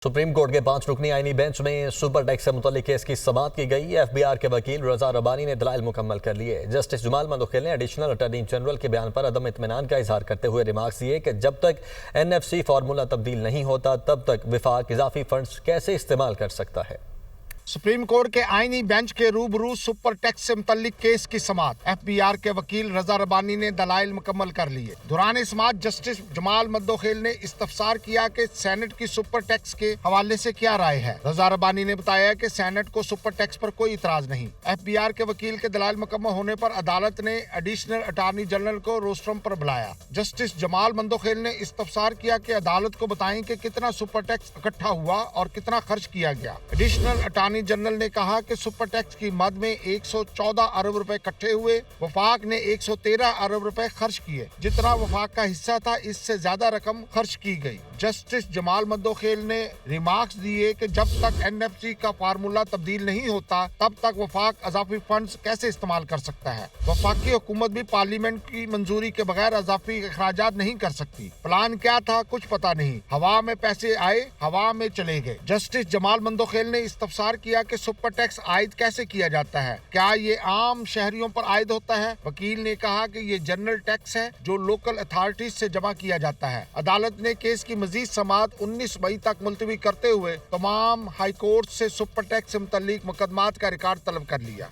Supreme court के 5 रुकनी आईनी bench में सुपर टैक्स से मुतल्लिक केस की समाअत की गई। एफबीआर के वकील रजा रबानी ने दलाइल मुकम्मल कर लिए। जस्टिस जमाल मंदोखिल ने एडिशनल अटॉर्नी जनरल के बयान पर अदम इत्मीनान का इजहार करते हुए रिमार्क्स दिए कि जब तक एनएफसी फार्मूला तब्दील नहीं होता तब तक विफाक इजाफी फंड्स कैसे इस्तेमाल कर सकता है। सुप्रीम कोर्ट के आईनी बेंच के रूबरू सुपर टैक्स से मुतल्लिक केस की समाअत एफबीआर के वकील रजा रबानी ने दलाइल मुकम्मल कर लिए। दौरान समाअत जस्टिस जमाल मंदोखिल ने इस्तफसार किया कि सेनेट की सुपर टैक्स के हवाले से क्या राय है। रजा रबानी ने बताया कि सेनेट को सुपर टैक्स पर कोई इतराज नहीं। एफबीआर के वकील के दलाइल मुकम्मल होने पर अदालत ने एडिशनल अटॉर्नी जनरल को रोस्ट्रम पर बुलाया। जस्टिस जमाल मंदोखिल ने इस्तफसार किया कि अदालत को बताएं कि कितना सुपर टैक्स इकट्ठा हुआ और कितना खर्च किया गया। एडिशनल अटॉर्नी जनरल ने कहा कि सुपर टैक्स की मद में 114 अरब रुपए इकट्ठे हुए। वफाक ने 113 अरब रुपए खर्च किए। जितना वफाक का हिस्सा था इससे ज्यादा रकम खर्च की गई। जस्टिस जमाल मंदोखिल ने रिमार्क्स दिए कि जब तक एनएफसी का फार्मूला तब्दील नहीं होता तब तक वफाक अजाफी फंड्स कैसे इस्तेमाल कर सकता है। वफाकी हुकूमत भी पार्लियामेंट की मंजूरी के बगैर अजाफी अखराजात नहीं कर सकती। प्लान क्या था कुछ पता नहीं। हवा में पैसे आए हवा में चले गए। जस्टिस जमाल मंदोखिल ने इस्तफसार किया कि सुपर टैक्स आयद कैसे किया जाता है, क्या ये आम शहरियों पर आयद होता है। वकील ने कहा कि ये जनरल टैक्स है जो लोकल अथॉरिटीज से जमा किया जाता है। अदालत ने केस की मजीद समाअत 19 मई तक मुलतवी करते हुए तमाम हाई कोर्ट से सुपर टैक्स से मुतल्लिक मुकदमात का रिकॉर्ड तलब कर लिया।